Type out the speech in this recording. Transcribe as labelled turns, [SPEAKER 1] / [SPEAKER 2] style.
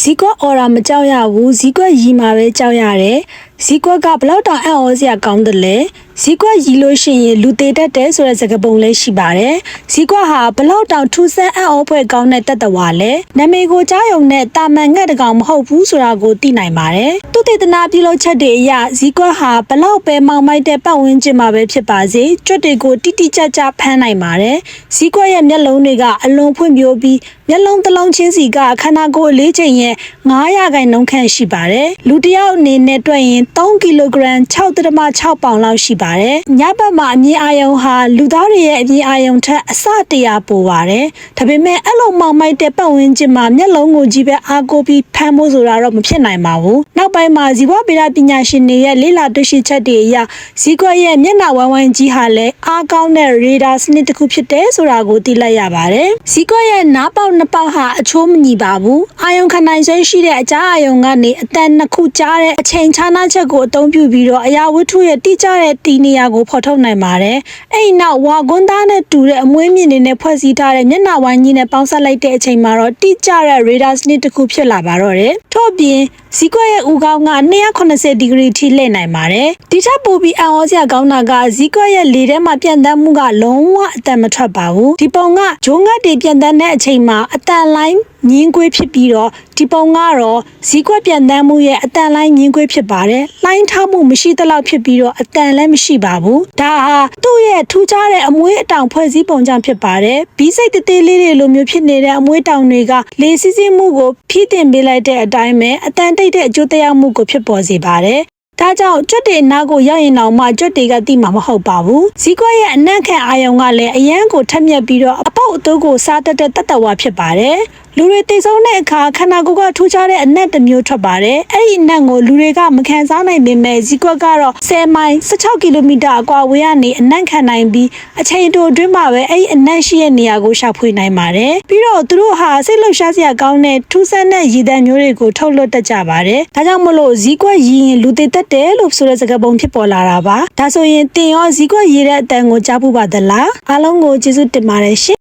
[SPEAKER 1] ဇီကွက်အော်ရာမကြောက်ရဘူးဇီကွက်ရီမှာပဲကြောက်ရတယ်ဇီကွက်ကဘလောက်တောင်အံ့ဩစရာကောင်းတယ်လဲဇီကွက်ရီလို့ရှိရင်လူသေးတတ်တယ်ဆိုတဲ့စကားပုံလေးရှိပါတယ်ဇီကွက်ဟာဘလောက်တောင်ထူးဆန်းအံ့ဩဖွယ်ကောင်းတဲ့တတ်တော်လဲနာမည်ကိုကြားရုံနဲ့တာမန်ငှက်တကောင်မဟုတ်ဘူးဆိုတာကိုသိနိုင်ပါတယ်သူတေသနာပြုလုပ်ချက်တွေအရဇီကွက်ဟာဘလောက်ပဲမောင်မိုက်တဲ့ပတ်ဝန်းကျင်မှာပဲဖြစ်ပါစေကြွက်တွေကိုတိတိကျကျဖမ်းနိုင်ပါတယ်ဇီကွက်ရဲ့မျက်လုံးတွေကအလွန်ဖွံ့ဖြိုးပြီးမျက်လုံးတစ်လုံးချင်းစီကခန္ဓာကိုယ်အလေးချိန်ရဲ့9%ခန့်ရှိပါတယ်လူတစ်ယောက်အနေနဲ့တွက်ရင်3ကီလိုဂရမ် 6.6 ပေါင်လောက်ရှိပါတယ်ညဘက်မှာအမြင်အာရုံဟာလူသားတွေရဲ့အမြင်အာရုံထက်အဆ100ပိုပါတယ်ဒါပေမဲ့အဲ့လိုမောင်မိုက်တဲ့ပတ်ဝန်းကျင်မှာမျက်လုံးကိုကြီးပဲအားကိုးပြီးဖမ်းဖို့ဆိုတာတော့မဖြစ်နိုင်ပါဘူးနောက်ပိုင်းမှာဇီဝဗေဒပညာရှင်တွေရဲ့လေ့လာတွေ့ရှိချက်တွေအရဇီကွက်ရဲ့မျက်နှာဝမ်းဝမ်းကြီးဟာလည်းအားကောင်းတဲ့ရေဒါစနစ်တစ်ခုဖြစ်တယ်ဆိုတာကိုသိလိုက်ရပါတယ်ဇီကွက်ရဲ့နားပေါက်နှစ်ပေါက်ဟာအချိုးမညီပါဘူးအာယုံခဏိုင်ဆွဲရှိတဲ့အကြားအာယုံကနေအတန်နှစ်ခုကြားတဲ့အချိန်ခြားနားချက်ကိုအသုံးပြုပြီးတော့အရာဝတ္ထုရဲ့တိကျတဲ့တီနေရာကိုဖော်ထုတ်နိုင်ပါတယ်အဲ့ဒီနောက်ဝါကွန်းသားနဲ့တူတဲ့အမွှေးမြင့်တွေနဲ့ဖွဲ့စည်းထားတဲ့မျက်နှာဝမ်းကြီးနဲ့ပေါင်းစပ်လိုက်တဲ့အချိန်မှာတော့တိကျတဲ့ရေဒါစနစ်တစ်ခုဖြစ်လာပါတော့တယ်ထို့ပြင်ဇီကွက်ရဲ့ဥကောင်းက280ဒီဂရီထိလှည့်နိုင်ပါတယ်ဒီထက်ပိုပြီးအံ့ဩစရာကောင်းတာကဇီကွက်ရဲ့လေထဲမှာပြန့်တန်းမှုကလုံးဝအတန်မထွက်ပါဘူးဒီပုံကဂျိုးငတ်တွေပြန့်တန်းတဲ့အချိန်မှာအတန်လိုင်းညင်းကွေးဖြစ်ပြီးတော့ဒီပုံကတော့ဇီကွက်ပြန်တန်းမှုရဲ့အတန်လိုင်းညင်းကွေးဖြစ်ပါတယ်။လိုင်းထားမှုမရှိသလောက်ဖြစ်ပြီးတော့အတန်လည်းမရှိပါဘူး။ဒါဟာသူ့ရဲ့ထူးခြားတဲ့အမွှေးအတောင်ဖွဲ့စည်းပုံကြောင့်ဖြစ်ပါတယ်။ဘီးစိတ်သေးလေးတွေလိုမျိုးဖြစ်နေတဲ့အမွှေးတောင်တွေကလေစီးဆင်းမှုကိုဖြည့်တင်ပေးလိုက်တဲ့အတိုင်းပဲအတန်တိတ်တဲ့အကျိုးသက်ရောက်မှုကိုဖြစ်ပေါ်စေပါတယ်။ဒါကြောင့်ကြွက်တွေနားကိုရောက်ရင်တော့မှကြွက်တွေကတိမှာမဟုတ်ပါဘူးဇီကွက်ရဲ့အနံ့ခံအာယုံကလည်းအရန်ကိုထက်မြက်ပြီးတော့အပုတ်အသွုပ်ကိုစားတတ်တဲ့တတ်တော်ဝါဖြစ်ပါတယ်လူတွေတိတ်ဆုံးတဲ့အခါခန္ဓာကိုယ်ကထူးခြားတဲ့အနက်တစ်မျိုးထွက်ပါတယ်အဲ့ဒီအနက်ကိုလူတွေကမခံစားနိုင်ပေမဲ့ဇီကွက်ကတော့10မိုင်16ကီလိုမီတာအကွာဝေးကနေအနက်ခံနိုင်ပြီးအချိန်တိုအတွင်းမှာပဲအဲ့ဒီအနက်ရှိတဲ့နေရာကိုရှာဖွေနိုင်ပါတယ်ပြီးတော့သူတို့ဟာစိတ်လှုပ်ရှားစရာကောင်းတဲ့ထူးဆန်းတဲ့ရည်တံမျိုးတွေကိုထုတ်လွှတ်တတ်ကြပါတယ်ဒါကြောင့်မလို့ဇီကွက်ရည်ရင်လူသေးတတ်တယ်လို့ဆိုတဲ့စကားပုံဖြစ်ပေါ်လာတာပါဒါဆိုရင်တင်ရောဇီကွက်ရည်တဲ့အတန်ကိုကြားပူပါသလားအားလုံးကိုကျေးဇူးတင်ပါတယ်ရှင်